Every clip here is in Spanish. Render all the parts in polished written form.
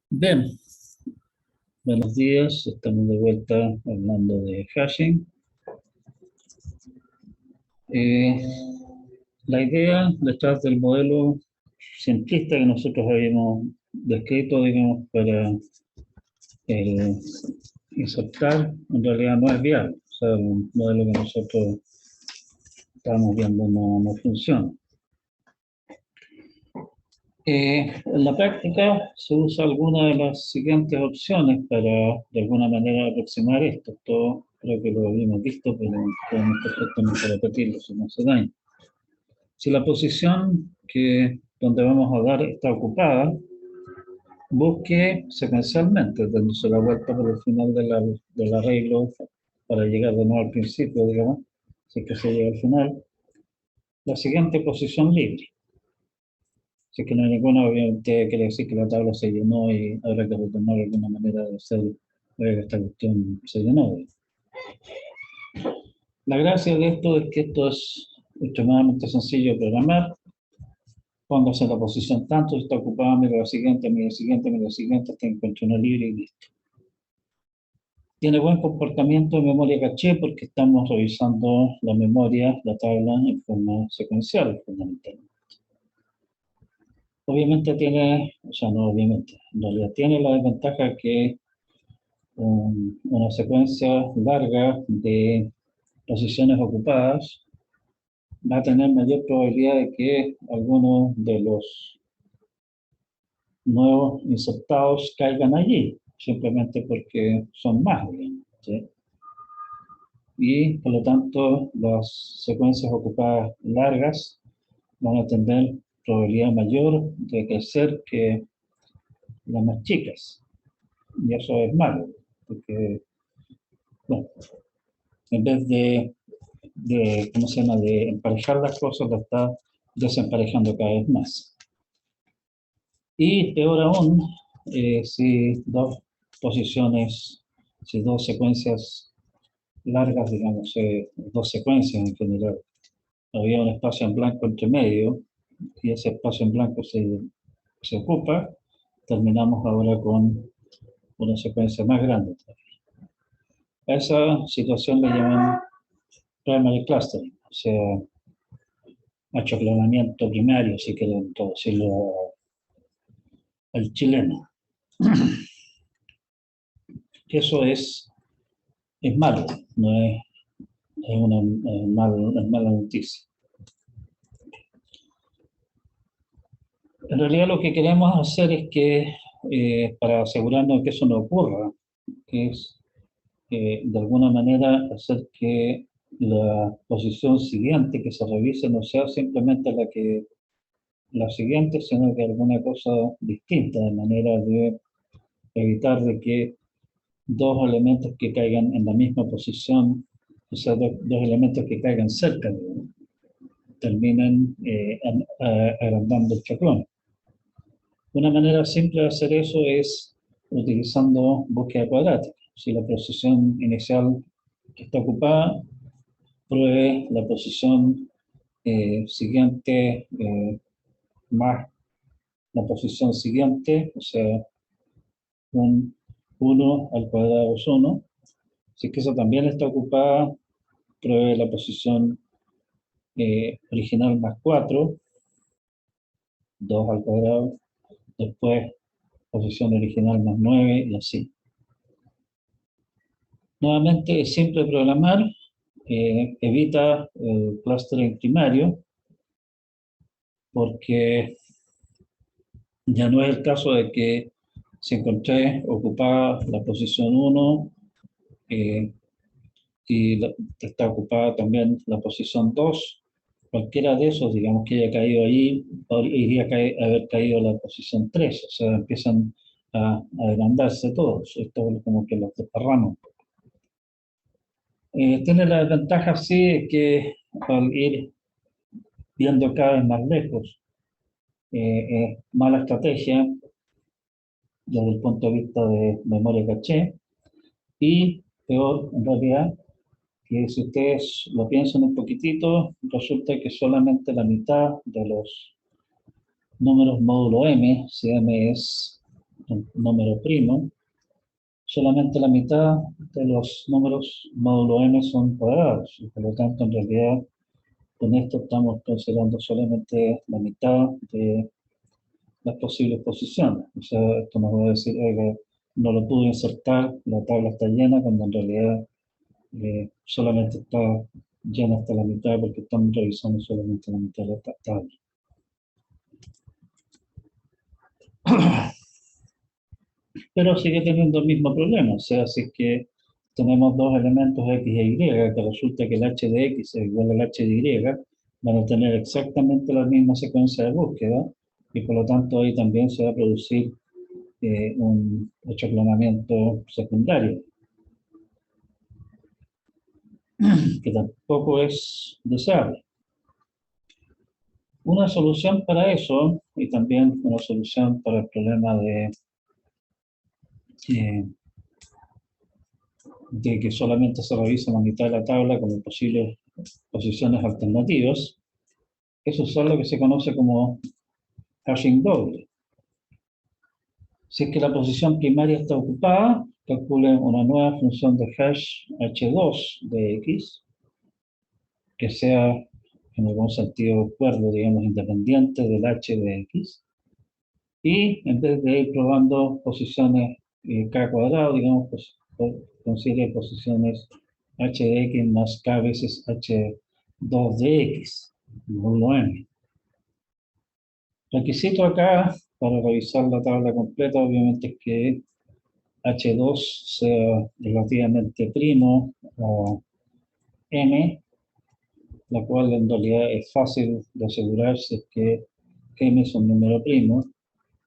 Bien, buenos días, estamos de vuelta hablando de hashing. La idea detrás del modelo simplista que nosotros habíamos descrito, digamos, para insertar, en realidad no es viable. O sea, el modelo que nosotros estamos viendo no funciona. En la práctica se usa alguna de las siguientes opciones para de alguna manera aproximar esto. Todo creo que lo habíamos visto, pero podemos perfectamente repetirlo si no se daña. Si la posición donde vamos a dar está ocupada, busque secuencialmente, dándose la vuelta por el final del arreglo para llegar de nuevo al principio, digamos, si es que se llega al final, la siguiente posición libre. Si es que no hay ninguna, obviamente quiere decir que la tabla se llenó y habrá que retomar alguna manera de hacer que esta cuestión se llenó. La gracia de esto es que esto es extremadamente sencillo de programar. Póngase en la posición tanto, si está ocupada, mira la siguiente, mira la siguiente, mira la siguiente, hasta que encuentre una libre y listo. Tiene buen comportamiento de memoria caché porque estamos revisando la memoria, la tabla en forma secuencial, fundamentalmente. Obviamente tiene, o sea, no obviamente, en realidad tiene la desventaja que una secuencia larga de posiciones ocupadas va a tener mayor probabilidad de que algunos de los nuevos insertados caigan allí, simplemente porque son más, digamos, ¿sí? Y por lo tanto las secuencias ocupadas largas van a tener probabilidad mayor de crecer que las más chicas. Y eso es malo, porque, bueno, en vez ¿cómo se llama?, de emparejar las cosas, la está desemparejando cada vez más. Y peor aún, si dos secuencias largas, digamos, dos secuencias en general, había un espacio en blanco entre medio, y ese espacio en blanco se ocupa, terminamos ahora con una secuencia más grande. A esa situación le llaman primary clustering, o sea, achoclonamiento primario, si quieren traducirlo al chileno. Eso es malo, no es una mala noticia. En realidad lo que queremos hacer es que, para asegurarnos que eso no ocurra, es de alguna manera hacer que la posición siguiente que se revise no sea simplemente la siguiente, sino que alguna cosa distinta, de manera de evitar de que dos elementos que caigan en la misma posición, o sea, dos elementos que caigan cerca, terminen agrandando el chaclón. Una manera simple de hacer eso es utilizando búsqueda cuadrática. Si la posición inicial que está ocupada pruebe la posición siguiente más la posición siguiente, o sea, un 1 al cuadrado es 1. Si es que esa también está ocupada, pruebe la posición original más 4, 2 al cuadrado, después posición original más 9 y así. Nuevamente es simple programar, evita el clustering primario, porque ya no es el caso de que si encontré ocupada la posición 1 y está ocupada también la posición 2, cualquiera de esos, digamos que haya caído ahí, iría a haber caído la posición 3, o sea, empiezan a agrandarse todos, esto es como que los desparramos. Tiene la desventaja, sí, que al ir viendo cada vez más lejos, es mala estrategia desde el punto de vista de memoria caché, y peor en realidad, que si ustedes lo piensan un poquitito, resulta que solamente la mitad de los números módulo m, si m es un número primo, solamente la mitad de los números módulo m son cuadrados, y por lo tanto, en realidad, con esto estamos considerando solamente la mitad de las posibles posiciones. O sea, esto nos va a decir, oiga, no lo pude insertar, la tabla está llena, cuando en realidad solamente está llena hasta la mitad porque estamos revisando solamente la mitad de la tabla. Pero sigue teniendo el mismo problema, o sea, si es que tenemos dos elementos x e y, que resulta que el h de x es igual al h de y, van a tener exactamente la misma secuencia de búsqueda, y por lo tanto ahí también se va a producir un achoclonamiento secundario, que tampoco es deseable. Una solución para eso, y también una solución para el problema eh, de que solamente se revisa la mitad de la tabla como posibles posiciones alternativas, es usar lo que se conoce como hashing doble. Si es que la posición primaria está ocupada, calculen una nueva función de hash h2 de x, que sea en algún sentido cuerdo, digamos, independiente del h de x, y en vez de ir probando posiciones k cuadrado, digamos, pues, consigue posiciones h de x más k veces h2 de x, módulo n. Requisito acá para revisar la tabla completa, obviamente, es que h2 sea relativamente primo a m, la cual en realidad es fácil de asegurar si es que m es un número primo,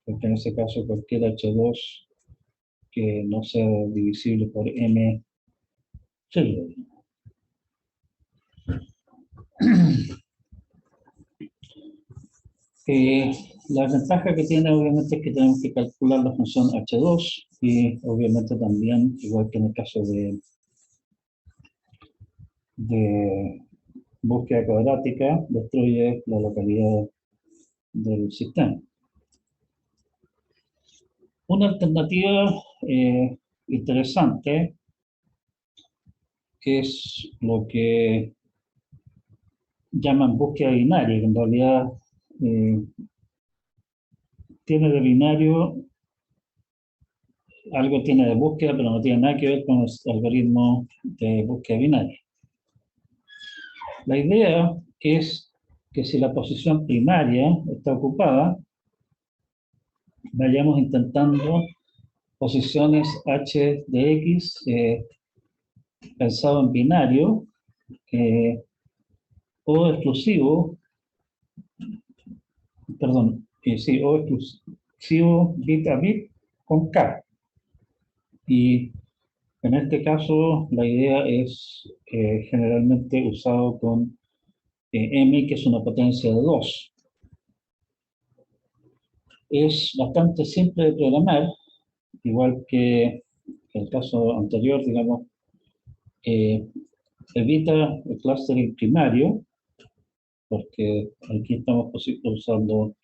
porque en ese caso cualquier h2 que no sea divisible por m sirve. La ventaja que tiene obviamente es que tenemos que calcular la función h2 y obviamente también, igual que en el caso de búsqueda cuadrática, destruye la localidad del sistema. Una alternativa interesante es lo que llaman búsqueda binaria, que en realidad eh, tiene de binario, algo tiene de búsqueda, pero no tiene nada que ver con los algoritmos de búsqueda binaria. La idea es que si la posición primaria está ocupada, vayamos intentando posiciones h de x pensado en binario o exclusivo, perdón, sí, o exclusivo bit a bit con k. Y en este caso la idea es generalmente usado con m, que es una potencia de 2. Es bastante simple de programar, igual que el caso anterior, digamos, evita el clustering primario, porque aquí estamos usando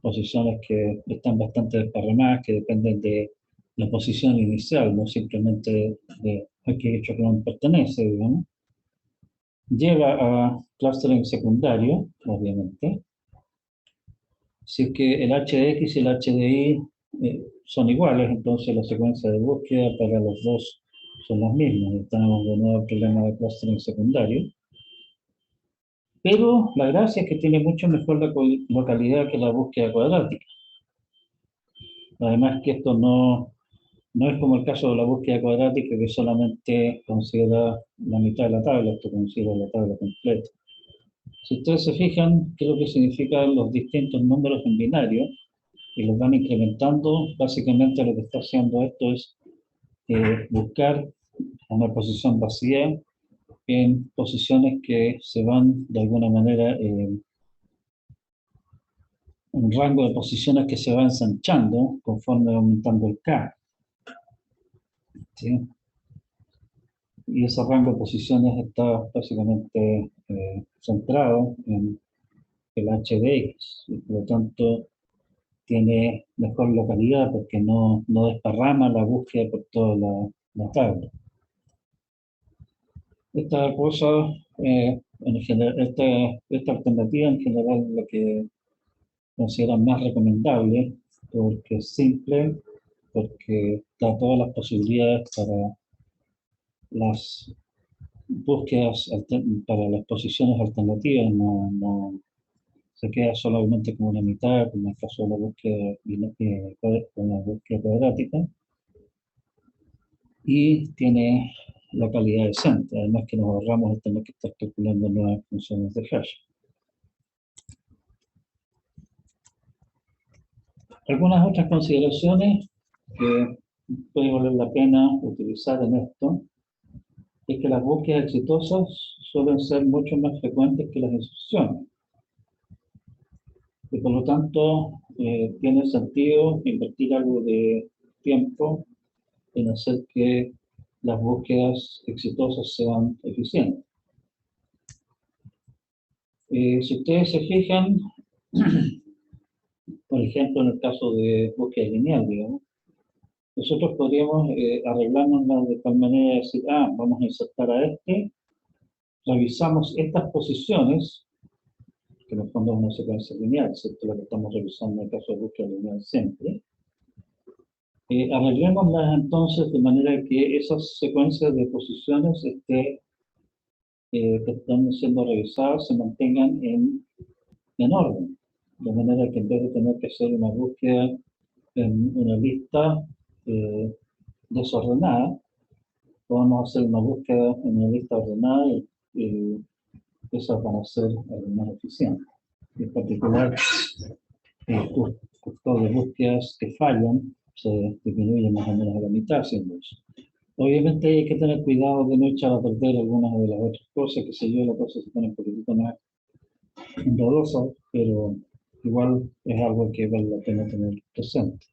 posiciones que están bastante desparramadas, que dependen de la posición inicial, no simplemente de a qué echelon pertenece, digamos. Lleva a clustering secundario, obviamente. Si es que el h de x y el h de y son iguales, entonces la secuencia de búsqueda para los dos son las mismas. Y tenemos de nuevo el problema de clustering secundario. Pero la gracia es que tiene mucho mejor la localidad que la búsqueda cuadrática. Además que esto no es como el caso de la búsqueda cuadrática, que solamente considera la mitad de la tabla, esto considera la tabla completa. Si ustedes se fijan, ¿qué es lo que significan los distintos números en binario? Y los van incrementando, básicamente lo que está haciendo esto es buscar una posición vacía en posiciones que se van de alguna manera, un rango de posiciones que se va ensanchando conforme va aumentando el K. ¿Sí? Y ese rango de posiciones está básicamente centrado en el h de x. Y por lo tanto, tiene mejor localidad porque no desparrama la búsqueda por toda la tabla. Esta cosa, en general, esta alternativa en general es la que consideran más recomendable porque es simple, porque da todas las posibilidades para las búsquedas, para las posiciones alternativas, no se queda solamente como una mitad, como en el caso de la búsqueda, con la búsqueda cuadrática, y tiene localidad decente, además que nos ahorramos el tener que estar calculando nuevas funciones de hash. Algunas otras consideraciones que puede valer la pena utilizar en esto es que las búsquedas exitosas suelen ser mucho más frecuentes que las excepciones. Y por lo tanto, tiene sentido invertir algo de tiempo en hacer que las búsquedas exitosas sean eficientes. Si ustedes se fijan, por ejemplo, en el caso de búsqueda lineal, digamos, nosotros podríamos arreglárnosla de tal manera de decir, vamos a insertar a este, revisamos estas posiciones, que en el fondo es una secuencia lineal, ¿cierto? La que estamos revisando en el caso de búsqueda lineal siempre. Arreglémoslas entonces de manera que esas secuencias de posiciones que están siendo revisadas se mantengan en orden, de manera que en vez de tener que hacer una búsqueda en una lista desordenada, podemos hacer una búsqueda en una lista ordenada y esas van a ser más eficientes. En particular, el costo de búsquedas que fallan se disminuye más o menos a la mitad haciendo eso. Obviamente hay que tener cuidado de no echar a perder algunas de las otras cosas, que sé yo, la cosa se pone un poquitito más enredosa, pero igual es algo que vale la pena tener presente.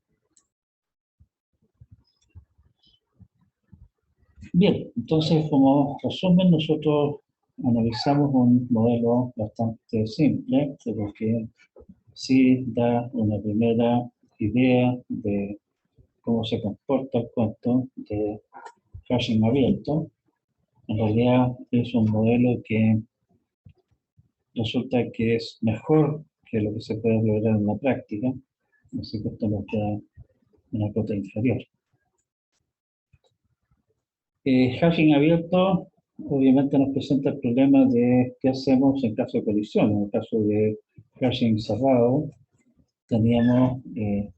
Bien, entonces como resumen, nosotros analizamos un modelo bastante simple, pero que sí da una primera idea de cómo se comporta el cuento de hashing abierto. En realidad es un modelo que resulta que es mejor que lo que se puede lograr en la práctica, así que esto nos da una cota inferior. Hashing abierto obviamente nos presenta el problema de qué hacemos en caso de colisión. En el caso de hashing cerrado, teníamos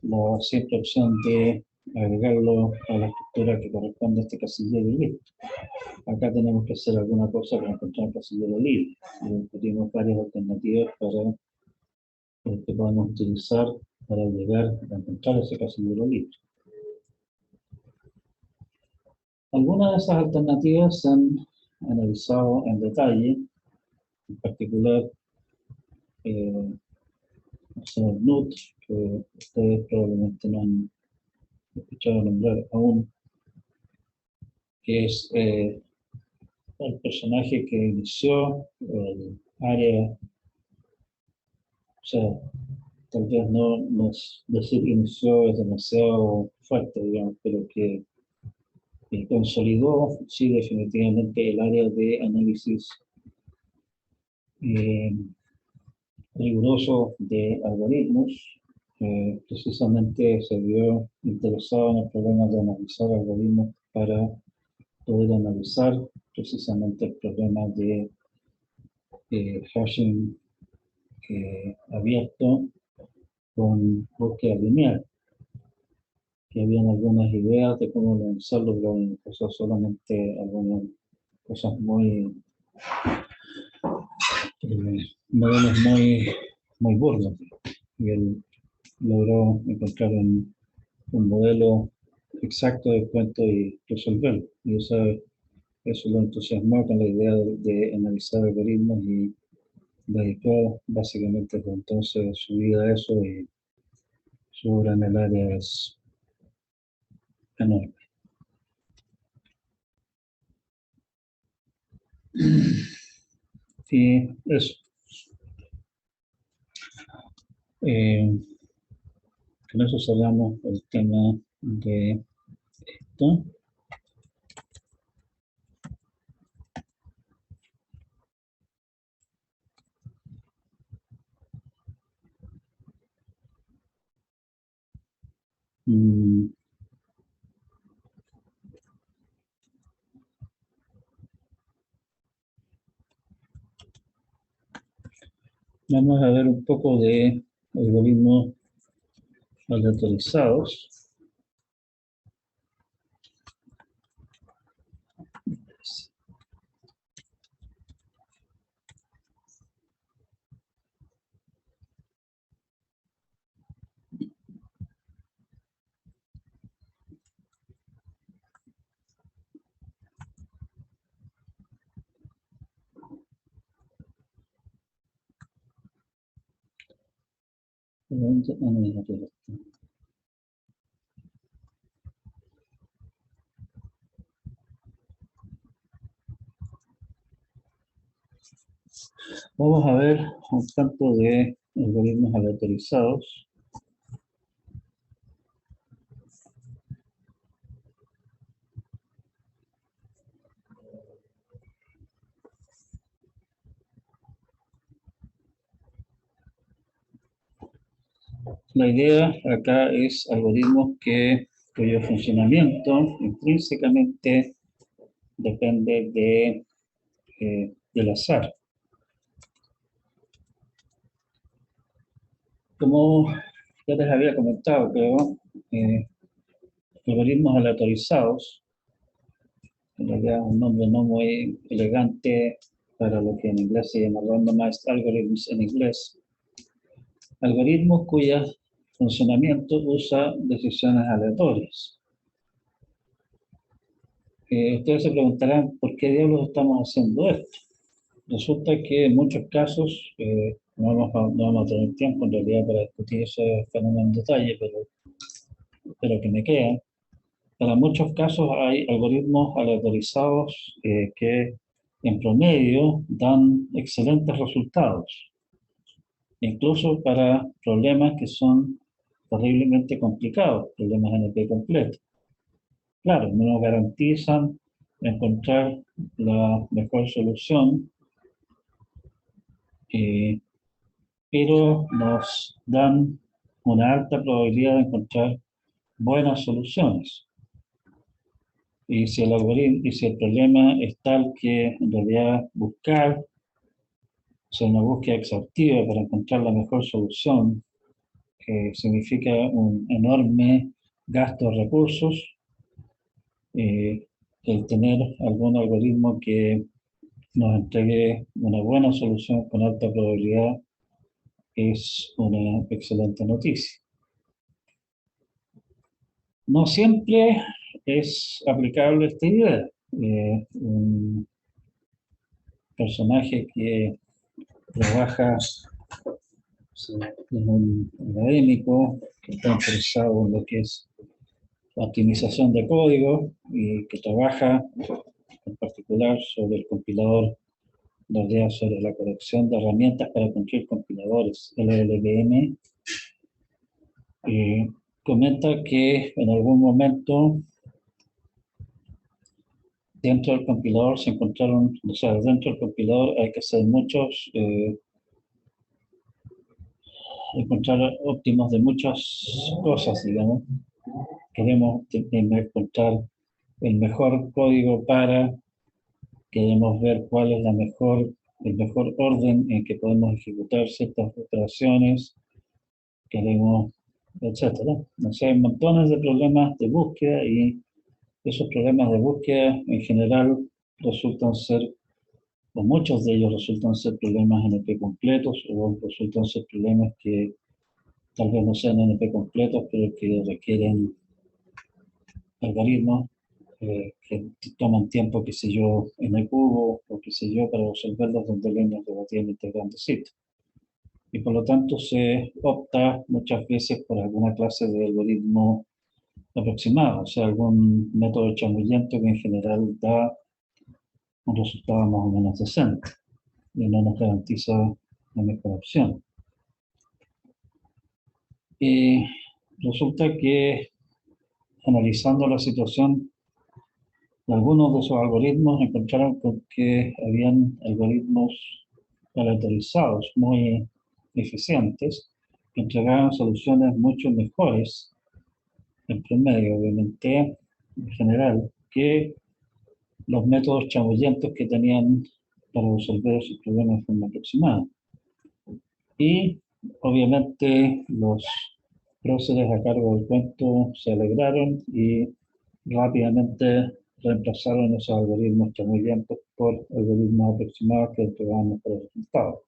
la simple opción de agregarlo a la estructura que corresponde a este casillero y listo. Acá tenemos que hacer alguna cosa para encontrar el casillero libre. Tenemos varias alternativas para que podemos utilizar para llegar a encontrar ese casillero libre. Algunas de esas alternativas se han analizado en detalle, en particular NUT, que ustedes probablemente no han escuchado nombrar aún, que es el personaje que inició el área, o sea, tal vez no decir que inició es demasiado fuerte, digamos, pero que consolidó, sí, definitivamente el área de análisis riguroso de algoritmos. Precisamente se vio interesado en el problema de analizar algoritmos para poder analizar precisamente el problema de hashing abierto con búsqueda lineal, que habían algunas ideas de cómo lanzarlo, pero empezó solamente algunas cosas muy modelos muy burdos, y él logró encontrar un modelo exacto del cuento y resolverlo, y eso lo entusiasmó con la idea de analizar algoritmos y dedicó básicamente desde entonces su vida a eso, y su obra en el área es enorme. Y eso. Con eso cerramos el tema de esto. Mm, Vamos a ver un poco de algoritmos aleatorizados. Vamos a ver un tanto de algoritmos aleatorizados. La idea acá es algoritmos cuyo funcionamiento intrínsecamente depende del azar. Como ya les había comentado, creo, algoritmos aleatorizados, en realidad un nombre no muy elegante para lo que en inglés se llama randomized algorithms en inglés, algoritmos cuyo funcionamiento usa decisiones aleatorias. Ustedes se preguntarán por qué diablos estamos haciendo esto. Resulta que en muchos casos, no vamos a tener tiempo en realidad para discutir ese fenómeno en detalle, pero que me queda. Para muchos casos hay algoritmos aleatorizados que en promedio dan excelentes resultados, incluso para problemas que son terriblemente complicados, problemas NP completos. Claro, no nos garantizan encontrar la mejor solución, eh, pero nos dan una alta probabilidad de encontrar buenas soluciones. Y si el algoritmo, y si el problema es tal que en realidad buscar, o sea, una búsqueda exhaustiva para encontrar la mejor solución, significa un enorme gasto de recursos, eh, el tener algún algoritmo que nos entregue una buena solución con alta probabilidad es una excelente noticia. No siempre es aplicable esta idea. Un personaje que trabaja, es un académico que está interesado en lo que es la optimización de código y que trabaja en particular sobre el compilador, en realidad sobre la colección de herramientas para construir compiladores LLVM, comenta que en algún momento dentro del compilador se encontraron, o sea, dentro del compilador hay que hacer encontrar óptimos de muchas cosas, digamos. Queremos encontrar el mejor código queremos ver cuál es el mejor orden en que podemos ejecutar ciertas operaciones, queremos, etcétera. O sea, hay montones de problemas de búsqueda y esos problemas de búsqueda en general resultan ser, o muchos de ellos resultan ser problemas NP completos o resultan ser problemas que tal vez no sean NP completos, pero que requieren algoritmos que toman tiempo, qué sé yo, en el cubo o qué sé yo, para resolverlos donde el n es relativamente grandecito. Y por lo tanto se opta muchas veces por alguna clase de algoritmo aproximado, o sea, algún método chamullento que en general da un resultado más o menos decente y no nos garantiza la mejor opción. resulta que analizando la situación de algunos de esos algoritmos, encontraron con que habían algoritmos aleatorizados muy eficientes que entregaban soluciones mucho mejores en promedio, obviamente, en general, que los métodos chamullentos que tenían para resolver esos problemas de forma aproximada. Y obviamente los próceres a cargo del cuento se alegraron y rápidamente reemplazaron esos algoritmos chamullentos por algoritmos aproximados que entregaban mejores resultados.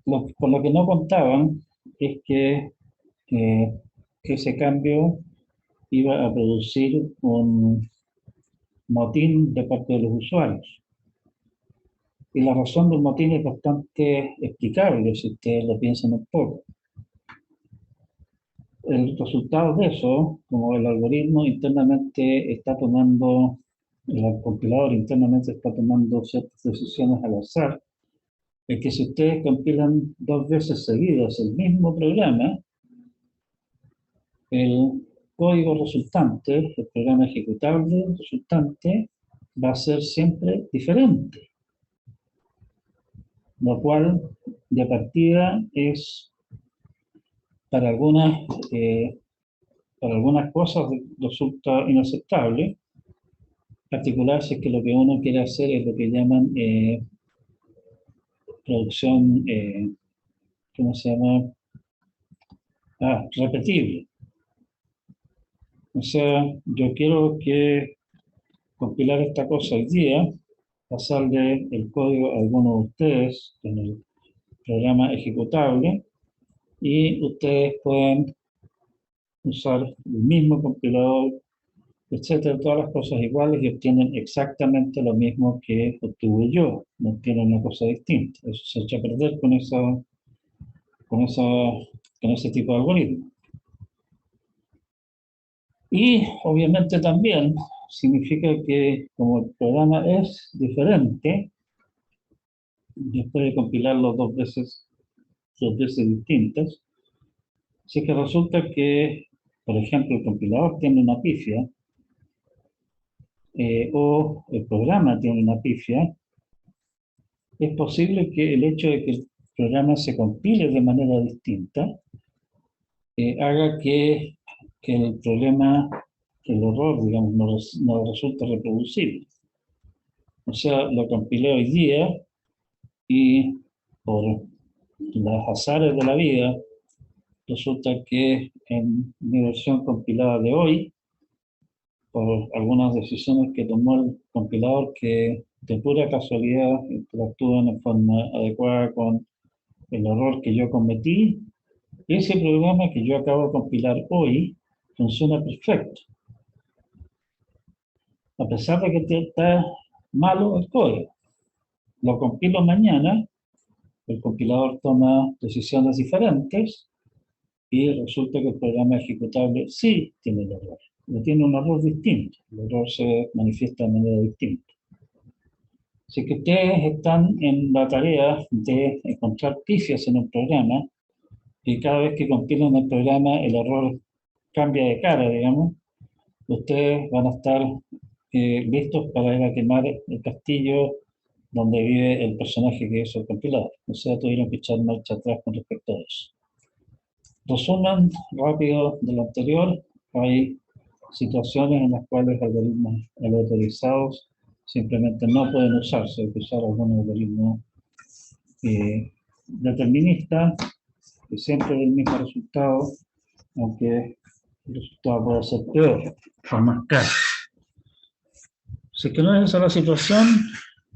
Con lo que no contaban es que ese cambio iba a producir un motín de parte de los usuarios. Y la razón del motín es bastante explicable si ustedes lo piensan un poco. El resultado de eso, como el algoritmo internamente está tomando, el compilador internamente está tomando ciertas decisiones al azar, es que si ustedes compilan 2 veces seguidas el mismo programa, el código resultante, el programa ejecutable resultante, va a ser siempre diferente, lo cual de partida es para algunas, eh, para algunas cosas resulta inaceptable, en particular si es que lo que uno quiere hacer es lo que llaman producción, ¿cómo se llama? Repetible. O sea, yo quiero que compilar esta cosa hoy día, pasarle el código a alguno de ustedes en el programa ejecutable y ustedes pueden usar el mismo compilador, etcétera, todas las cosas iguales y obtienen exactamente lo mismo que obtuve yo, no obtienen una cosa distinta. Eso se echa a perder con, esa, con ese tipo de algoritmo. Y obviamente también significa que como el programa es diferente, después de compilarlo 2 veces distintas, si es que resulta que, por ejemplo, el compilador tiene una pifia, o el programa tiene una pifia, es posible que el hecho de que el programa se compile de manera distinta haga que el problema, que el error, digamos, no resulte reproducible. O sea, lo compilé hoy día y por los azares de la vida, resulta que en mi versión compilada de hoy, por algunas decisiones que tomó el compilador que de pura casualidad interactúan en forma adecuada con el error que yo cometí, ese programa que yo acabo de compilar hoy funciona perfecto. A pesar de que está malo el código. Lo compilo mañana, el compilador toma decisiones diferentes y resulta que el programa ejecutable sí tiene el error. No tiene un error distinto. El error se manifiesta de manera distinta. Si que ustedes están en la tarea de encontrar pifias en un programa y cada vez que compilan el programa el error cambia de cara, digamos, ustedes van a estar listos para ir a quemar el castillo donde vive el personaje que es el compilador. O sea, tuvieron que echar marcha atrás con respecto a eso. Resumen rápido de lo anterior, hay situaciones en las cuales algoritmos aleatorizados simplemente no pueden usarse, hay que usar algún algoritmo determinista que siempre da el mismo resultado, aunque el resultado puede ser peor o más caro. Si es que no es esa la situación,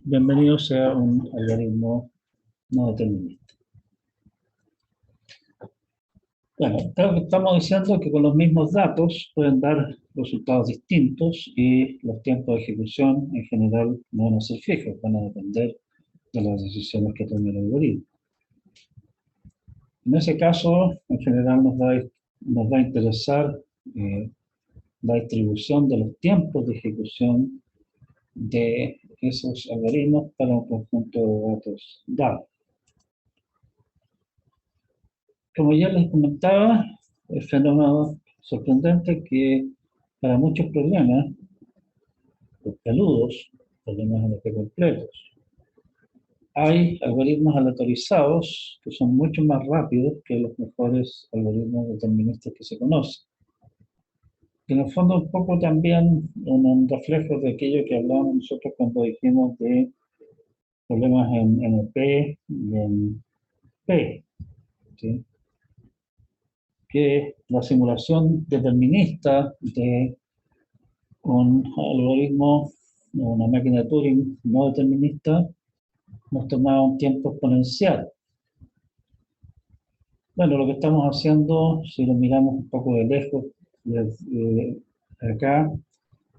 bienvenido sea un algoritmo no determinista. Bueno, creo que estamos diciendo que con los mismos datos pueden dar resultados distintos y los tiempos de ejecución en general no van a ser fijos, van a depender de las decisiones que tome el algoritmo. En ese caso, en general nos va a interesar la distribución de los tiempos de ejecución de esos algoritmos para un conjunto de datos dados. Como ya les comentaba, el fenómeno sorprendente que para muchos problemas, los peludos, problemas NP completos, hay algoritmos aleatorizados que son mucho más rápidos que los mejores algoritmos deterministas que se conocen. Y en el fondo un poco también un reflejo de aquello que hablábamos nosotros cuando dijimos de problemas en NP y en P, ¿sí? Que la simulación determinista de un algoritmo, una máquina de Turing no determinista, nos tomaba un tiempo exponencial. Bueno, lo que estamos haciendo, si lo miramos un poco de lejos, desde acá,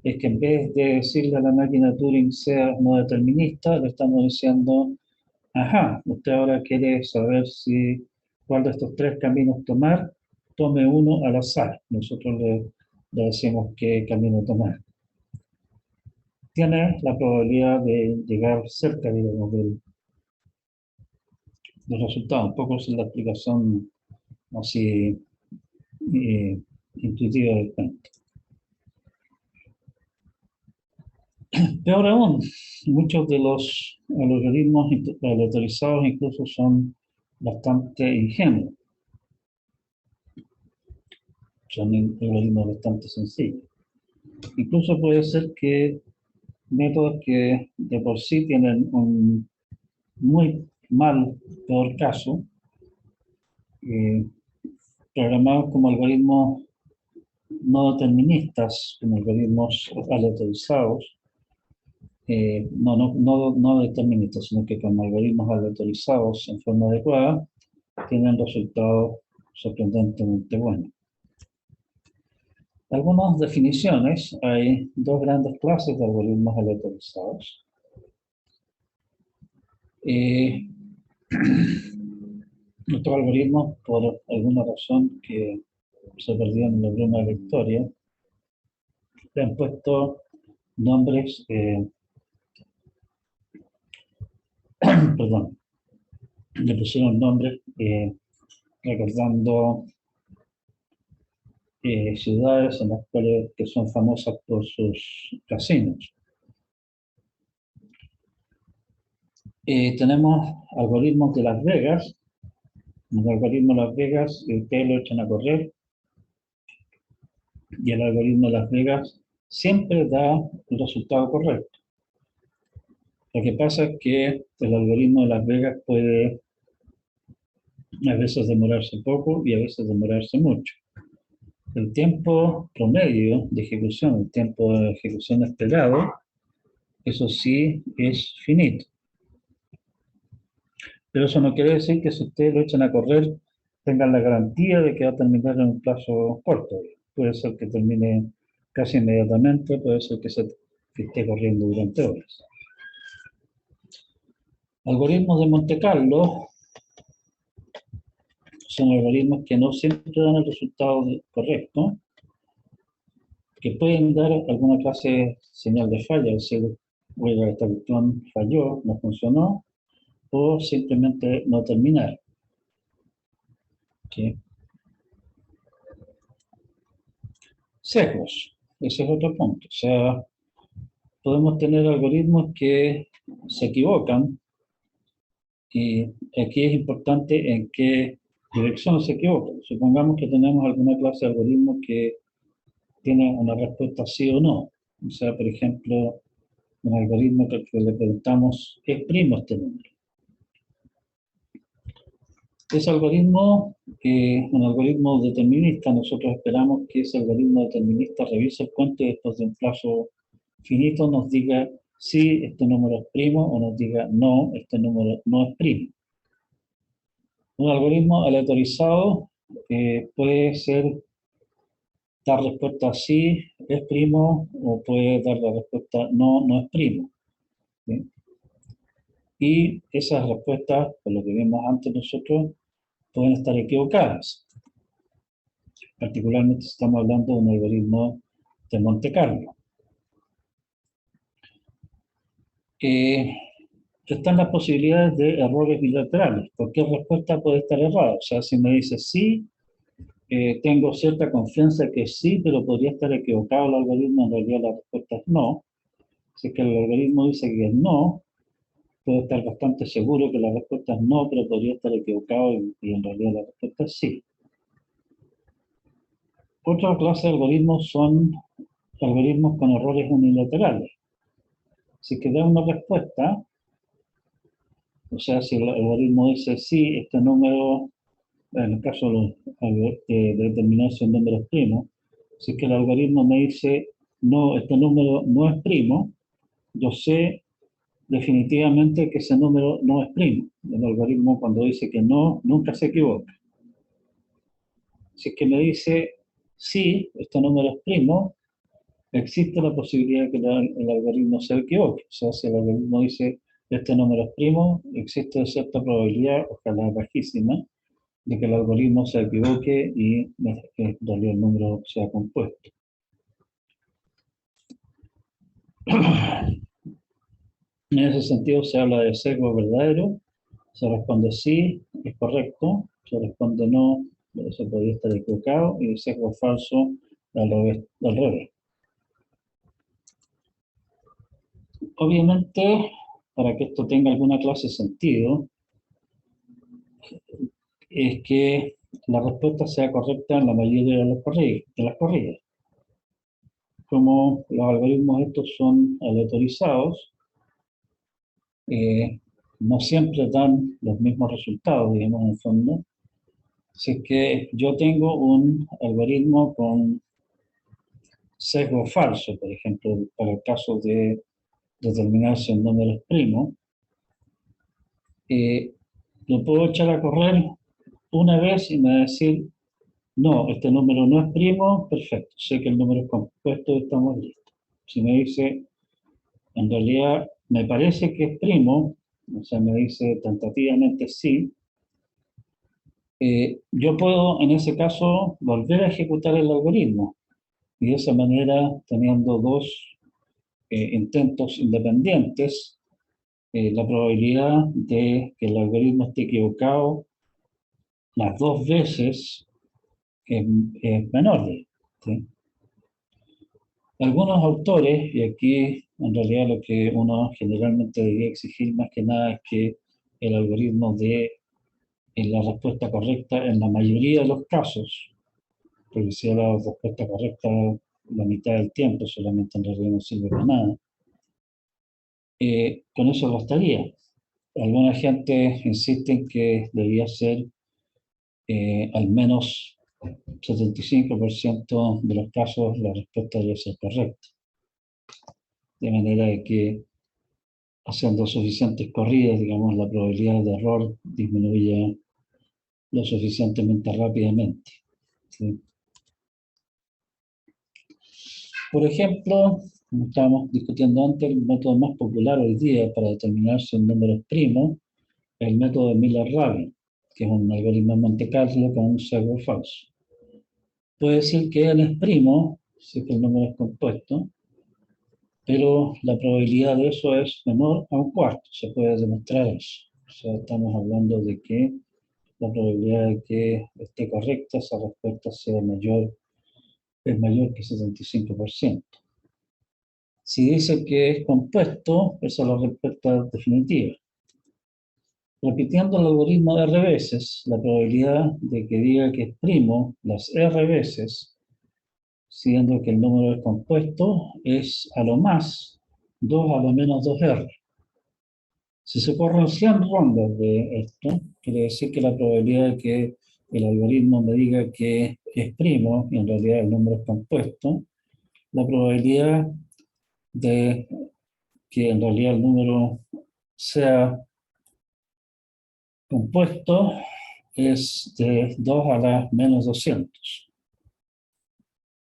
es que en vez de decirle a la máquina Turing sea no determinista, le estamos diciendo, ajá, usted ahora quiere saber si cuál de estos tres caminos tomar, tome uno al azar. Nosotros le decimos qué camino tomar. Tiene la probabilidad de llegar cerca, digamos, del resultado. Un poco es la explicación así eh, intuitiva del cuento. Peor aún, muchos de los algoritmos aleatorizados incluso son bastante ingenuos. Son algoritmos bastante sencillos. Incluso puede ser que métodos que de por sí tienen un muy mal, peor caso, eh, programados como algoritmos no deterministas, como algoritmos aleatorizados, no deterministas, sino que como algoritmos aleatorizados en forma adecuada, tienen resultados sorprendentemente buenos. Algunas definiciones, hay dos grandes clases de algoritmos aleatorizados. Nuestros algoritmos, por alguna razón que se perdieron en la bruma de la historia, le han puesto nombres, perdón, le pusieron nombres recordando ciudades en las cuales que son famosas por sus casinos. Tenemos algoritmos de Las Vegas. En el algoritmo de Las Vegas, el P lo echan a correr y el algoritmo de Las Vegas siempre da el resultado correcto. Lo que pasa es que el algoritmo de Las Vegas puede a veces demorarse poco y a veces demorarse mucho. El tiempo promedio de ejecución, el tiempo de ejecución esperado, eso sí es finito. Pero eso no quiere decir que si ustedes lo echan a correr, tengan la garantía de que va a terminar en un plazo corto. Puede ser que termine casi inmediatamente, puede ser que esté corriendo durante horas. Algoritmos de Monte Carlo son algoritmos que no siempre dan el resultado correcto, que pueden dar alguna clase de señal de falla, es decir, oiga, esta cuestión falló, no funcionó, o simplemente no terminar. ¿Sí? Sesgos, ese es otro punto. O sea, podemos tener algoritmos que se equivocan y aquí es importante en qué dirección se equivocan. Supongamos que tenemos alguna clase de algoritmo que tiene una respuesta sí o no. O sea, por ejemplo, un algoritmo que le preguntamos, ¿es primo este número? Ese algoritmo, un algoritmo determinista, nosotros esperamos que ese algoritmo determinista revise el cuento y después de un plazo finito nos diga si este número es primo o nos diga no, este número no es primo. Un algoritmo aleatorizado puede dar respuesta sí, es primo, o puede dar la respuesta no, no es primo. ¿Sí? Y esas respuestas, por lo que vimos antes nosotros, pueden estar equivocadas. Particularmente estamos hablando de un algoritmo de Monte Carlo. están las posibilidades de errores bilaterales. Cualquier respuesta puede estar errada. O sea, si me dice sí, tengo cierta confianza que sí, pero podría estar equivocado el algoritmo, en realidad la respuesta es no. Si es que el algoritmo dice que es no, puedo estar bastante seguro que la respuesta es no, pero podría estar equivocado y en realidad la respuesta es sí. Otra clase de algoritmos son algoritmos con errores unilaterales. Si que da una respuesta, o sea, si el algoritmo dice sí, este número, en el caso de determinar si un número es primo, si es que el algoritmo me dice no, este número no es primo, yo sé definitivamente que ese número no es primo. El algoritmo cuando dice que no, nunca se equivoca. Si es que me dice sí, este número es primo, existe la posibilidad de que el algoritmo se equivoque. O sea, si el algoritmo dice este número es primo, existe cierta probabilidad, ojalá bajísima, de que el algoritmo se equivoque y en realidad el número sea compuesto. En ese sentido se habla de sesgo verdadero, se responde sí, es correcto, se responde no, se podría estar equivocado, y sesgo falso al revés. Obviamente, para que esto tenga alguna clase de sentido, es que la respuesta sea correcta en la mayoría de las corridas. Como los algoritmos estos son aleatorizados, no siempre dan los mismos resultados, digamos, en el fondo. Si es que yo tengo un algoritmo con sesgo falso, por ejemplo, para el caso de determinar si un número es primo, lo puedo echar a correr una vez y me va a decir, no, este número no es primo, perfecto, sé que el número es compuesto, estamos listos. Si me dice, en realidad me parece que es primo, o sea, me dice tentativamente sí, yo puedo en ese caso volver a ejecutar el algoritmo y de esa manera, teniendo dos intentos independientes, la probabilidad de que el algoritmo esté equivocado las dos veces es menor. ¿Sí? Algunos autores, y aquí en realidad lo que uno generalmente debería exigir más que nada es que el algoritmo dé la respuesta correcta en la mayoría de los casos, porque si da la respuesta correcta la mitad del tiempo, solamente en realidad no sirve para nada. Con eso bastaría. Alguna gente insiste en que debía ser al menos 75% de los casos la respuesta debe ser correcta. De manera de que haciendo suficientes corridas, digamos, la probabilidad de error disminuye lo suficientemente rápidamente. ¿Sí? Por ejemplo, como estábamos discutiendo antes, el método más popular hoy día para determinar si un número es primo es el método de Miller-Rabin, que es un algoritmo de Monte Carlo con un sesgo falso. Puede decir que él es primo, si es que el número es compuesto, pero la probabilidad de eso es menor a un cuarto, se puede demostrar eso. O sea, estamos hablando de que la probabilidad de que esté correcta, esa respuesta sea mayor, es mayor que 75%. Si dice que es compuesto, esa es la respuesta definitiva. Repitiendo el algoritmo de R veces, la probabilidad de que diga que es primo las R veces, siendo que el número es compuesto, es a lo más 2 a lo menos 2R. Si se corren 100 rondas de esto, quiere decir que la probabilidad de que el algoritmo me diga que es primo y en realidad el número es compuesto, la probabilidad de que en realidad el número sea compuesto es de 2 a la menos 200.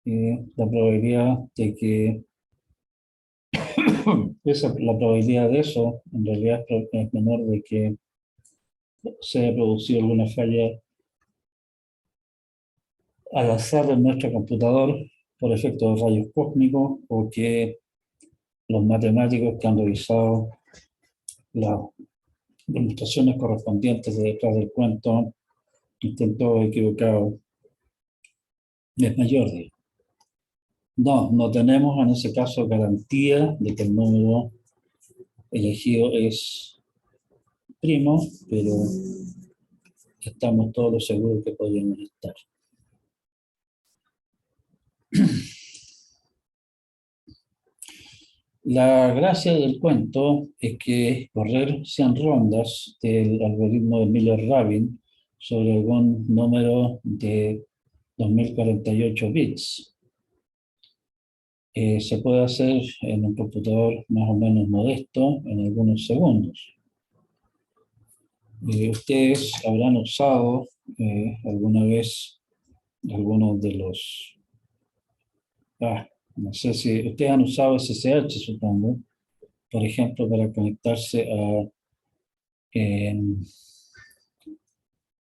La probabilidad de que la probabilidad de eso en realidad es menor de que se haya producido alguna falla al azar en nuestro computador por efecto de rayos cósmicos o que los matemáticos que han revisado las demostraciones correspondientes de detrás del cuento, intento equivocado, es mayor. No tenemos en ese caso garantía de que el número elegido es primo, pero estamos todos los seguros que podríamos estar. La gracia del cuento es que correr 100 rondas del algoritmo de Miller-Rabin sobre algún número de 2048 bits se puede hacer en un computador más o menos modesto en algunos segundos. Ustedes habrán usado alguna vez algunos de los... no sé si ustedes han usado SSH, supongo, por ejemplo, para conectarse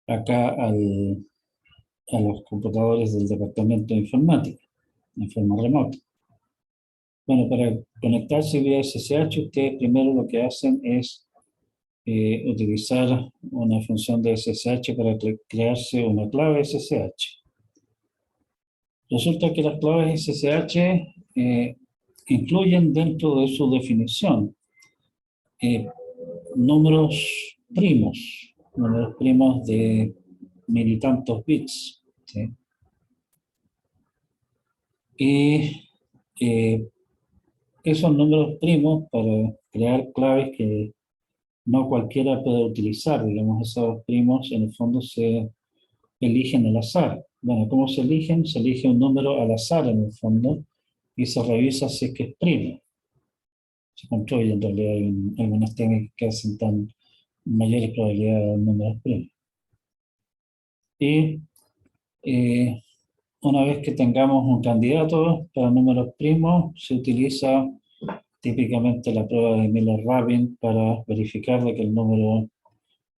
acá a los computadores del departamento de informática, en forma remota. Bueno, para conectarse vía SSH, ustedes primero lo que hacen es utilizar una función de SSH para crearse una clave SSH. Resulta que las claves SSH incluyen dentro de su definición números primos de mil y tantos bits, ¿sí? Y esos números primos, para crear claves que no cualquiera puede utilizar, digamos, esos primos en el fondo se eligen al azar. Bueno, ¿cómo se eligen? Se elige un número al azar en el fondo y se revisa si es que es primo. Se construye en realidad, hay algunas técnicas que hacen tan mayores probabilidades de números primos. Y una vez que tengamos un candidato para números primos, se utiliza típicamente la prueba de Miller-Rabin para verificar de que el número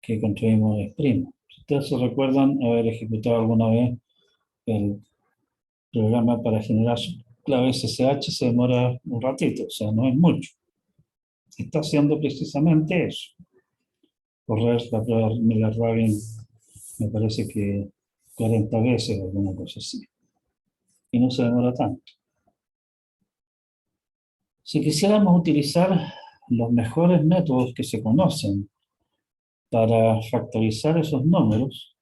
que construimos es primo. Si ustedes se recuerdan haber ejecutado alguna vez el programa para generar clave SSH, se demora un ratito, o sea, no es mucho. Está haciendo precisamente eso. Correr la prueba de Miller-Rabin me parece que 40 veces o alguna cosa así. Y no se demora tanto. Si quisiéramos utilizar los mejores métodos que se conocen para factorizar esos números,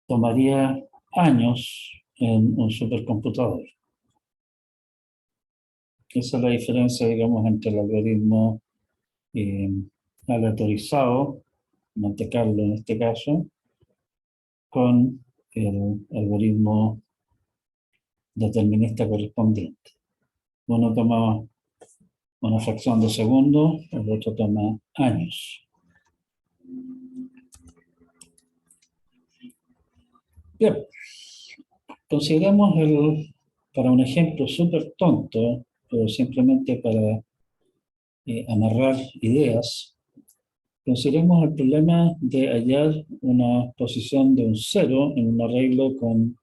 tomaría años en un supercomputador. Esa es la diferencia, digamos, entre el algoritmo aleatorizado, Monte Carlo en este caso, con el algoritmo determinista correspondiente. Uno toma una fracción de segundo, el otro toma años. Bien, consideremos para un ejemplo súper tonto, pero simplemente para amarrar ideas, consideremos el problema de hallar una posición de un cero en un arreglo con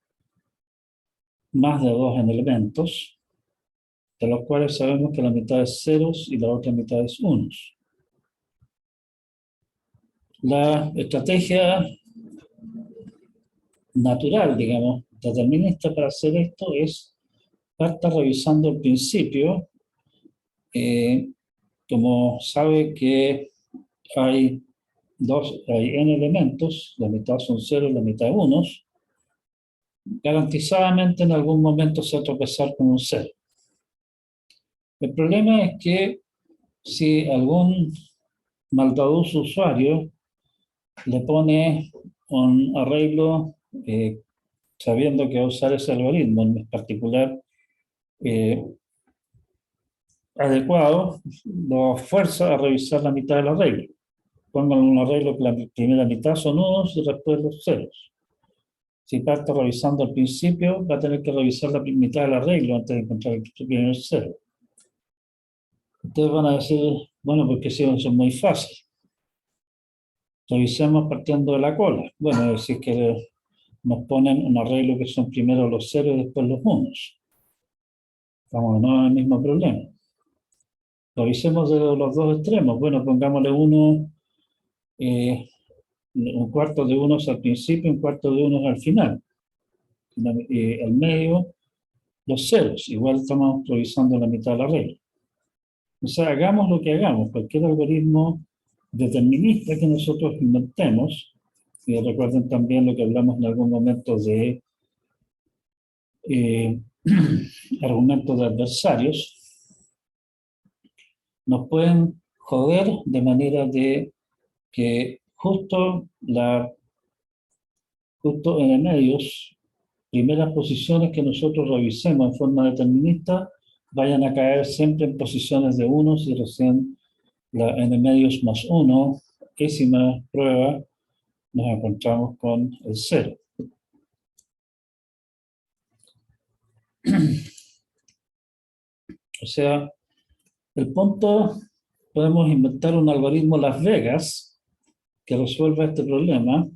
más de 2 elementos, de los cuales sabemos que la mitad es ceros y la otra mitad es unos. La estrategia natural, digamos, determinista para hacer esto es estar revisando el principio. Como sabe que hay n elementos, la mitad son ceros, la mitad unos, garantizadamente en algún momento se va a tropezar con un cero. El problema es que si algún maldadoso usuario le pone un arreglo sabiendo que va a usar ese algoritmo en particular adecuado, lo fuerza a revisar la mitad del arreglo. Pongan un arreglo que la primera mitad son unos y después los ceros. Si parte revisando al principio, va a tener que revisar la mitad del arreglo antes de encontrar el primer cero. Ustedes van a decir, bueno, porque si eso es muy fácil. Revisemos partiendo de la cola. Bueno, si es que nos ponen un arreglo que son primero los ceros y después los unos. Estamos de nuevo en el mismo problema. Revisemos de los dos extremos. Bueno, pongámosle eh, un cuarto de unos al principio, un cuarto de unos al final. Al medio, los ceros. Igual estamos revisando la mitad de la regla. O sea, hagamos lo que hagamos, cualquier algoritmo determinista que nosotros inventemos, y recuerden también lo que hablamos en algún momento de eh, argumentos de adversarios, nos pueden joder de manera de que justo en el medios, primeras posiciones que nosotros revisemos en forma determinista vayan a caer siempre en posiciones de unos y recién en el medios más uno, décima prueba, nos encontramos con el cero. O sea, el punto, podemos inventar un algoritmo Las Vegas que resuelva este problema,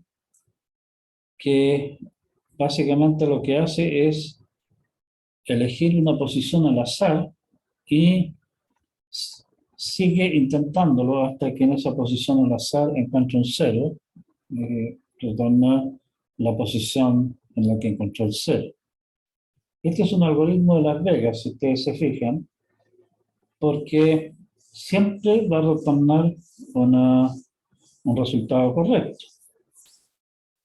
que básicamente lo que hace es elegir una posición al azar y sigue intentándolo hasta que en esa posición al azar encuentre un cero, retorna la posición en la que encontró el cero. Este es un algoritmo de Las Vegas, si ustedes se fijan, porque siempre va a retornar un resultado correcto.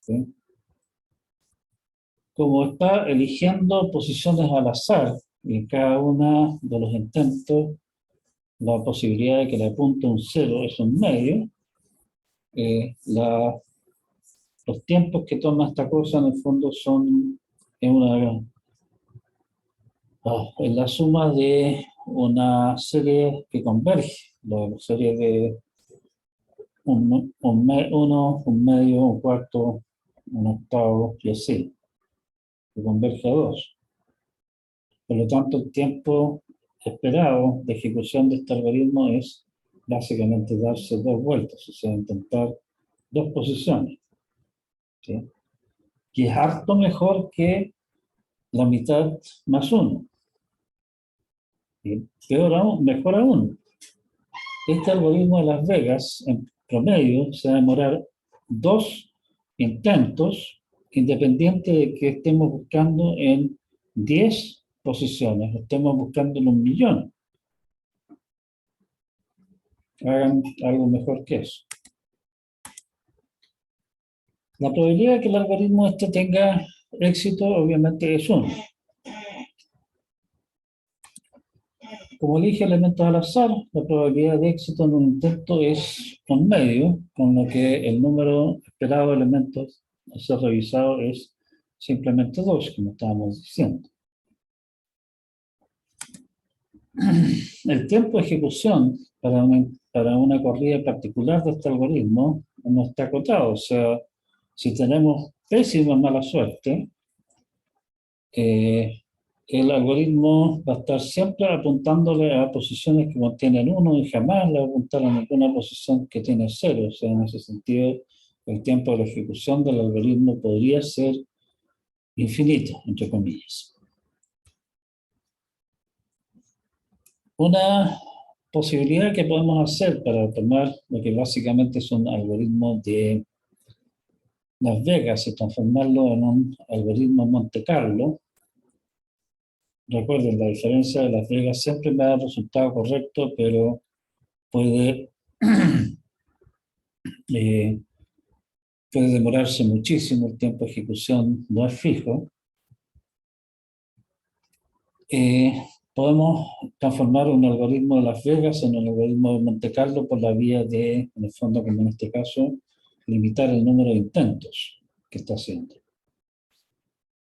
¿Sí? Como está eligiendo posiciones al azar y en cada uno de los intentos la posibilidad de que le apunte un cero es un medio, los tiempos que toma esta cosa en el fondo son es la suma de una serie que converge, la serie de uno, un medio, un cuarto, un octavo y así, que converge a dos. Por lo tanto, el tiempo esperado de ejecución de este algoritmo es básicamente darse dos vueltas, o sea, intentar dos posiciones, ¿sí? Que es harto mejor que la mitad más uno. ¿Sí? Peor aún, mejor aún. Este algoritmo de Las Vegas, en promedio, se va a demorar 2 intentos, independiente de que estemos buscando en 10 posiciones, estemos buscando en 1.000.000. Hagan algo mejor que eso. La probabilidad de que el algoritmo este tenga éxito, obviamente, es 1. Como elige elementos al azar, la probabilidad de éxito en un intento es un medio, con lo que el número esperado de elementos a ser revisado es simplemente 2, como estábamos diciendo. El tiempo de ejecución para una corrida particular de este algoritmo no está acotado. O sea, si tenemos pésima mala suerte, el algoritmo va a estar siempre apuntándole a posiciones que contienen 1 y jamás le va a apuntar a ninguna posición que tiene 0. O sea, en ese sentido, el tiempo de la ejecución del algoritmo podría ser infinito, entre comillas. Una posibilidad que podemos hacer para tomar lo que básicamente es un algoritmo de Las Vegas y transformarlo en un algoritmo Monte Carlo. Recuerden, la diferencia de Las Vegas siempre me da el resultado correcto, pero puede, eh, puede demorarse muchísimo, el tiempo de ejecución no es fijo. Podemos transformar un algoritmo de Las Vegas en un algoritmo de Monte Carlo por la vía de, en el fondo, como en este caso, limitar el número de intentos que está haciendo.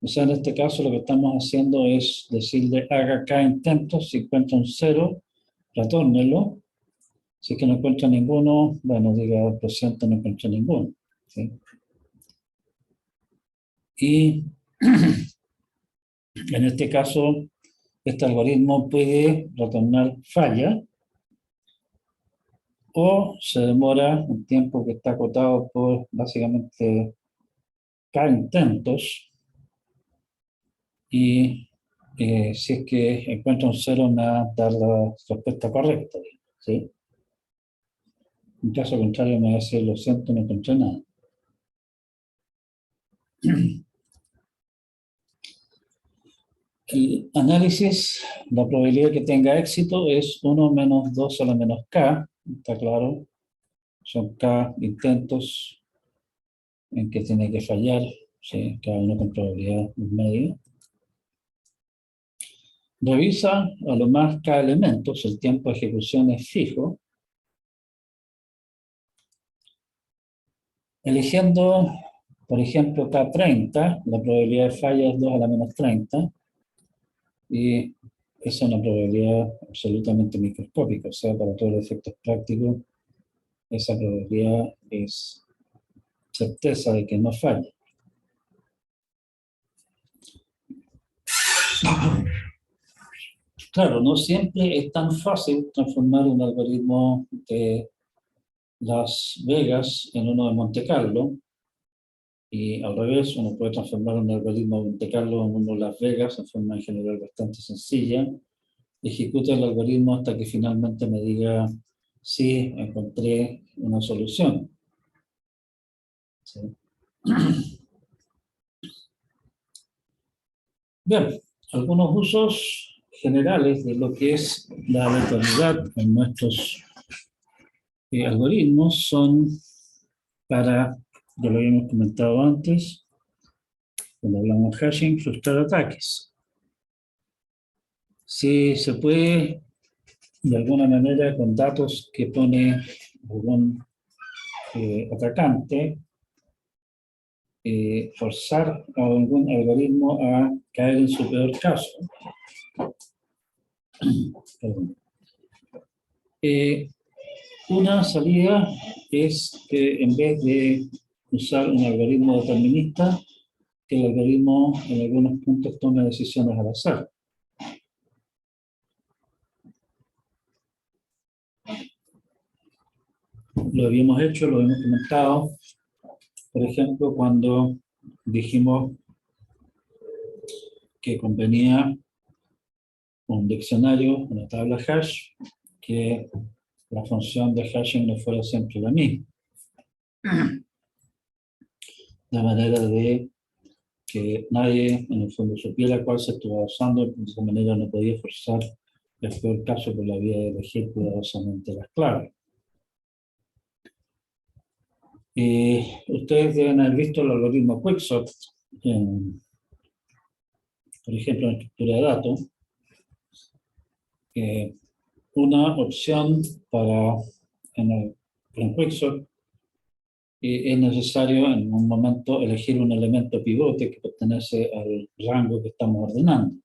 O sea, en este caso lo que estamos haciendo es decirle haga cada intento, si encuentra un 0, retórnelo. Si es que no encuentra ninguno, bueno, diga, lo siento, no encuentra ninguno. ¿Sí? Y en este caso, este algoritmo puede retornar falla o se demora un tiempo que está acotado por básicamente cada intentos y si es que encuentra un 0 me va a dar la respuesta correcta. ¿sí? En caso contrario me va a decir, lo siento, no encontré nada. El análisis, la probabilidad que tenga éxito es 1 menos 2 a la menos k, está claro, son k intentos en que tiene que fallar, ¿sí? Cada uno con probabilidad media. Revisa a lo más k elementos, el tiempo de ejecución es fijo, eligiendo, por ejemplo, K30, la probabilidad de falla es 2 a la menos 30, y esa es una probabilidad absolutamente microscópica, o sea, para todos los efectos prácticos, esa probabilidad es certeza de que no falla. Claro, no siempre es tan fácil transformar un algoritmo de Las Vegas en uno de Monte Carlo, y al revés, uno puede transformar un algoritmo de Monte Carlo en uno de Las Vegas en forma en general bastante sencilla. Ejecute el algoritmo hasta que finalmente me diga sí, encontré una solución. ¿Sí? Bien, algunos usos generales de lo que es la aleatoriedad en nuestros algoritmos son para, ya lo habíamos comentado antes, cuando hablamos de hashing, frustrar ataques. Si se puede, de alguna manera, con datos que pone algún atacante, forzar a algún algoritmo a caer en su peor caso. Una salida es que en vez de usar un algoritmo determinista, que el algoritmo en algunos puntos tome decisiones al azar. Lo habíamos hecho, lo hemos comentado, por ejemplo, cuando dijimos que convenía un diccionario, una tabla hash, que la función de hashing no fuera siempre la misma. De manera de que nadie, en el fondo, supiera cuál se estuvo usando, y de esa manera no podía forzar el peor caso por la vía de elegir cuidadosamente las claves. Ustedes deben haber visto el algoritmo Quicksort, por ejemplo, en estructura de datos. Una opción para, en Quicksort, es necesario en un momento elegir un elemento pivote que pertenece al rango que estamos ordenando.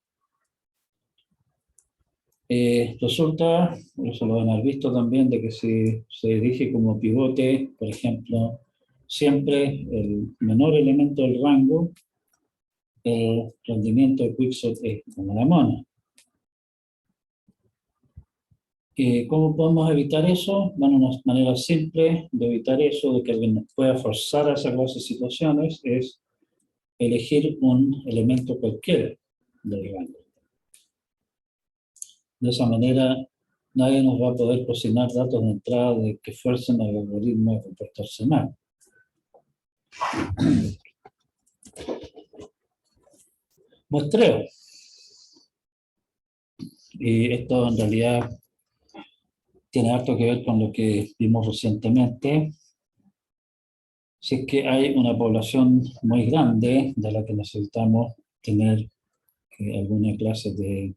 Resulta, eso lo van a haber visto también, de que si se elige como pivote, por ejemplo, siempre el menor elemento del rango, el rendimiento de Quicksort es como la mona. ¿Cómo podemos evitar eso? Bueno, una manera simple de evitar eso, de que alguien nos pueda forzar a esa clase de situaciones, es elegir un elemento cualquiera del rango. De esa manera, nadie nos va a poder cocinar datos de entrada de que fuercen al algoritmo a comportarse mal. Muestreo. Y esto en realidad tiene harto que ver con lo que vimos recientemente. Si es que hay una población muy grande de la que necesitamos tener alguna clase de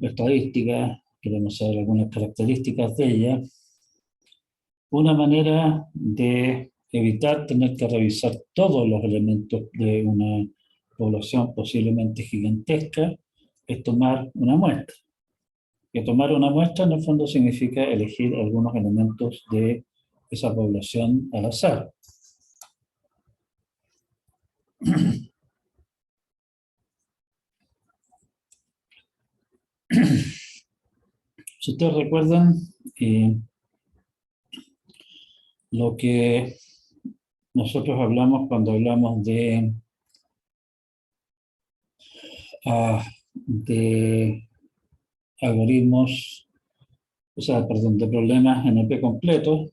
estadística, queremos saber algunas características de ella, una manera de evitar tener que revisar todos los elementos de una población posiblemente gigantesca es tomar una muestra. Que tomar una muestra en el fondo significa elegir algunos elementos de esa población al azar. Si ustedes recuerdan, lo que nosotros hablamos cuando hablamos de algoritmos o sea, perdón, de problemas NP completos.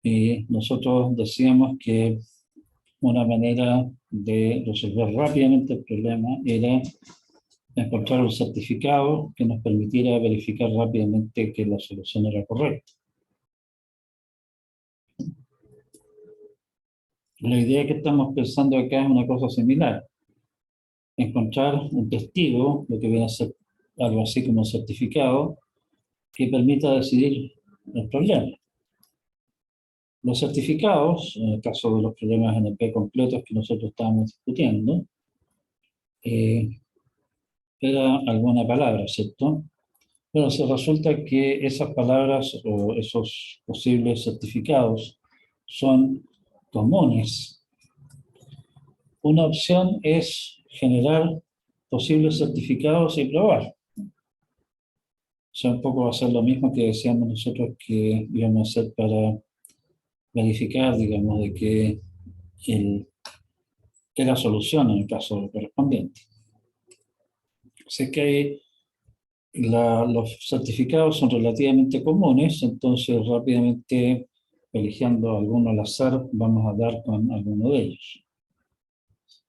Y nosotros decíamos que una manera de resolver rápidamente el problema era encontrar un certificado que nos permitiera verificar rápidamente que la solución era correcta. La idea que estamos pensando acá es una cosa similar. Encontrar un testigo, lo que viene a ser algo así como un certificado, que permita decidir el problema. Los certificados, en el caso de los problemas NP completos que nosotros estábamos discutiendo, era alguna palabra, ¿cierto? Bueno, se resulta que esas palabras o esos posibles certificados son comunes. Una opción es generar posibles certificados y probar. O sea, un poco va a ser lo mismo que decíamos nosotros que íbamos a hacer para verificar, digamos, de que que la solución en el caso correspondiente. Si es que los certificados son relativamente comunes, entonces rápidamente, eligiendo alguno al azar, vamos a dar con alguno de ellos,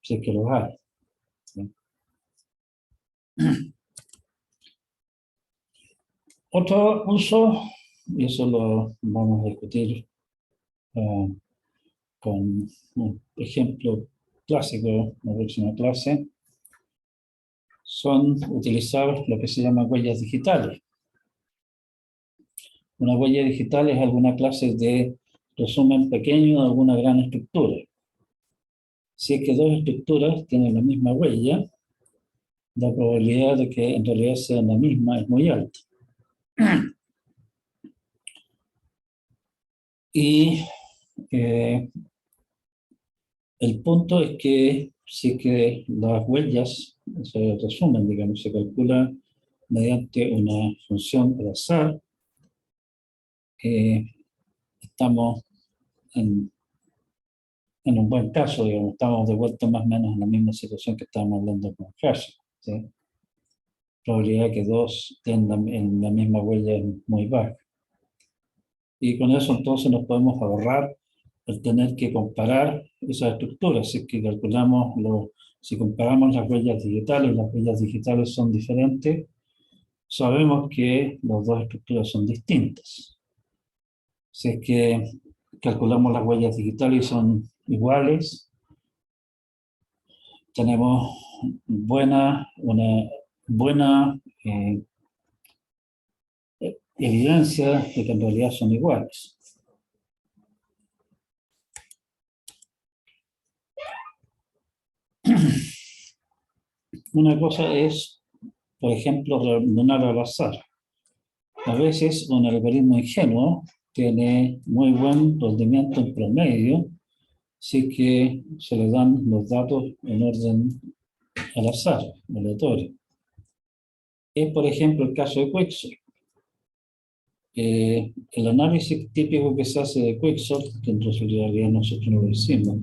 si es que los hay. ¿Sí? Otro uso, y eso lo vamos a discutir con un ejemplo clásico en la próxima clase, son utilizar lo que se llama huellas digitales. Una huella digital es alguna clase de resumen pequeño de alguna gran estructura. Si es que dos estructuras tienen la misma huella, la probabilidad de que en realidad sean la misma es muy alta. Y el punto es que si es que las huellas se resumen, digamos, se calcula mediante una función al azar, estamos en un buen caso, digamos, estamos de vuelta más o menos en la misma situación que estábamos hablando con Hash, ¿sí? Probabilidad que dos tengan en la misma huella es muy baja. Y con eso entonces nos podemos ahorrar el tener que comparar esas estructuras. Si es que calculamos, si comparamos las huellas digitales son diferentes, sabemos que las dos estructuras son distintas. Si es que calculamos las huellas digitales y son iguales, tenemos una buena evidencia de que en realidad son iguales. Una cosa es, por ejemplo, ordenar al azar. A veces un algoritmo ingenuo tiene muy buen rendimiento en promedio si que se le dan los datos en orden al azar, aleatorio. Es, por ejemplo, el caso de Quicksort. El análisis típico que se hace de Quicksort, que en realidad nosotros no lo hicimos,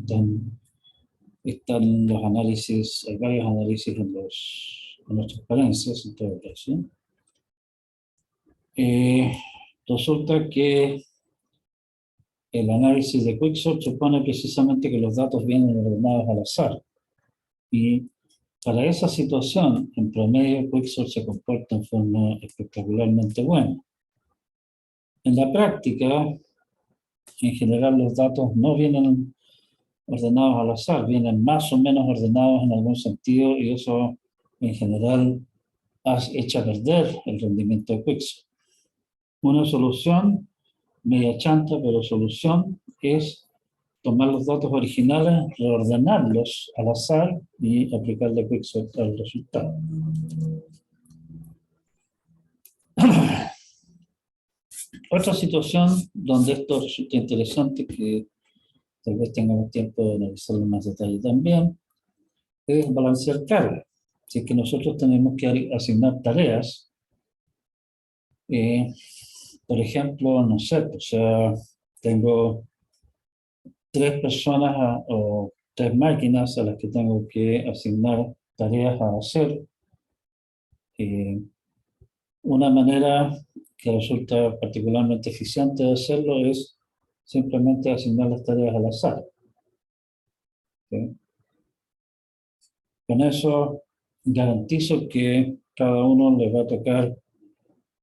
están los análisis, hay varios análisis en las transparencias, en todo caso. Resulta que el análisis de Quicksort supone precisamente que los datos vienen ordenados al azar. Y para esa situación, en promedio, Quicksort se comporta en forma espectacularmente buena. En la práctica, en general, los datos no vienen ordenados al azar, vienen más o menos ordenados en algún sentido, y eso, en general, echa a perder el rendimiento de Quicksort. Una solución, media chanta, pero solución, es tomar los datos originales, reordenarlos al azar y aplicarle Quicksort al resultado. Otra situación donde esto resulta interesante, que tal vez tengamos tiempo de analizarlo en más detalle también, es balancear carga. Si es que nosotros tenemos que asignar tareas, por ejemplo, no sé, o sea, tengo tres personas o tres máquinas a las que tengo que asignar tareas a hacer. Una manera que resulta particularmente eficiente de hacerlo es simplemente asignar las tareas al azar. ¿Sí? Con eso garantizo que cada uno le va a tocar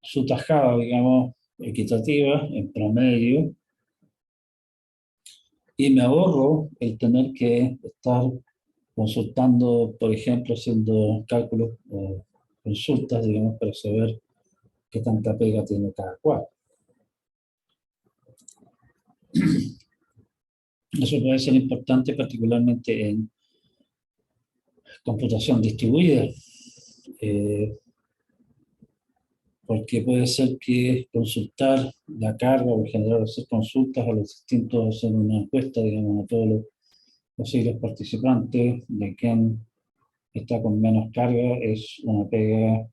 su tajada, digamos, equitativa, en promedio, y me ahorro el tener que estar consultando, por ejemplo, haciendo cálculos o consultas, digamos, para saber qué tanta pega tiene cada cual. Eso puede ser importante particularmente en computación distribuida, eh, porque puede ser que consultar la carga o en general hacer consultas a los distintos, hacer una encuesta, digamos, a todos los posibles participantes de quién está con menos carga es una pega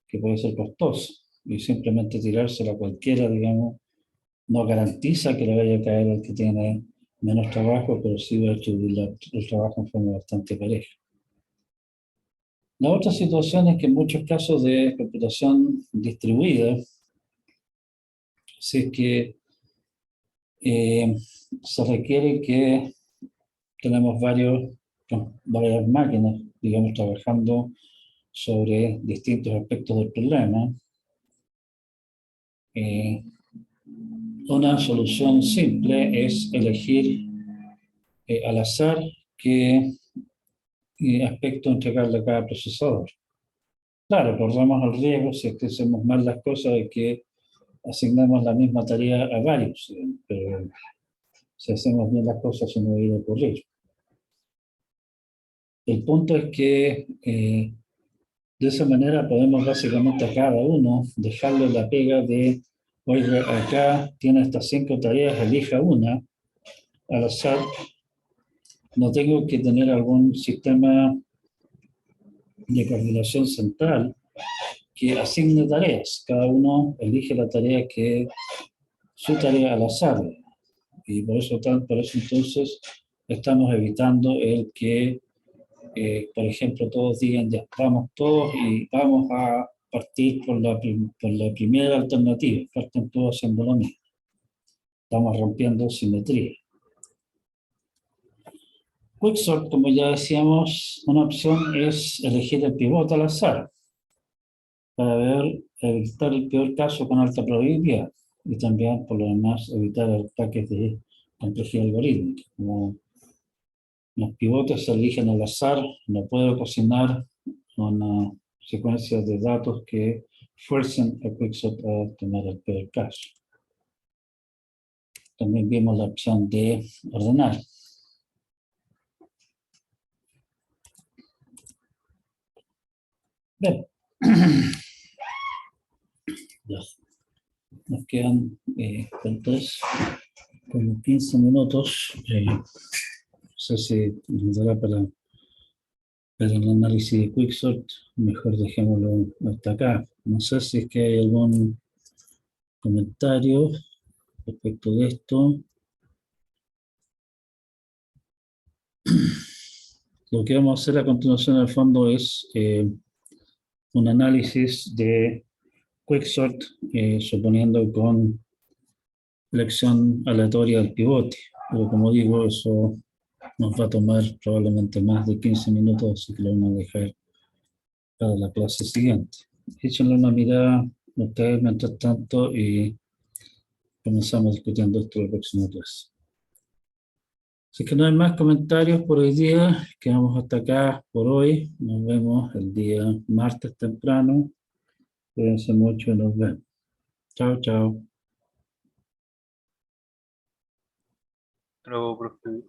que puede ser costosa y simplemente tirársela a cualquiera, digamos, no garantiza que le vaya a caer al que tiene menos trabajo, pero sí va a distribuir el trabajo en forma bastante pareja. La otra situación es que en muchos casos de computación distribuida, si es que se requiere que tenemos varias máquinas, digamos, trabajando sobre distintos aspectos del problema, eh, una solución simple es elegir al azar qué aspecto entregarle a cada procesador. Claro, corremos el riesgo si es que hacemos mal las cosas de que asignamos la misma tarea a varios, pero si hacemos bien las cosas se nos va a ocurrir. El punto es que de esa manera podemos básicamente a cada uno dejarle la pega de, oiga, acá tiene estas 5 tareas, elija una al azar. No tengo que tener algún sistema de coordinación central que asigne tareas. Cada uno elige la tarea que es su tarea al azar. Y por eso entonces estamos evitando el que, por ejemplo, todos digan, ya vamos todos y vamos a partir por la primera alternativa. Parten todos haciendo lo mismo. Estamos rompiendo simetría. Quicksort, como ya decíamos, una opción es elegir el pivote al azar para evitar el peor caso con alta probabilidad y también, por lo demás, evitar ataques de complejidad algorítmica. Como los pivotes se eligen al azar, no puedo cocinar una secuencia de datos que fuercen a Quicksort a tomar el peor caso. También vimos la opción de ordenar. Bien. Nos quedan ¿cuántos? Como 15 minutos. No sé si nos dará para el análisis de Quicksort. Mejor dejémoslo hasta acá. No sé si es que hay algún comentario respecto de esto. Lo que vamos a hacer a continuación, al fondo, es un análisis de Quicksort, suponiendo con elección aleatoria del pivote. Pero como digo, eso nos va a tomar probablemente más de 15 minutos, así que lo vamos a dejar para la clase siguiente. Échenle una mirada a ustedes mientras tanto y comenzamos discutiendo esto en la próxima clase. Así que no hay más comentarios por hoy día, quedamos hasta acá por hoy. Nos vemos el día martes temprano. Cuídense mucho y nos vemos. Chao, chao. Luego, profe.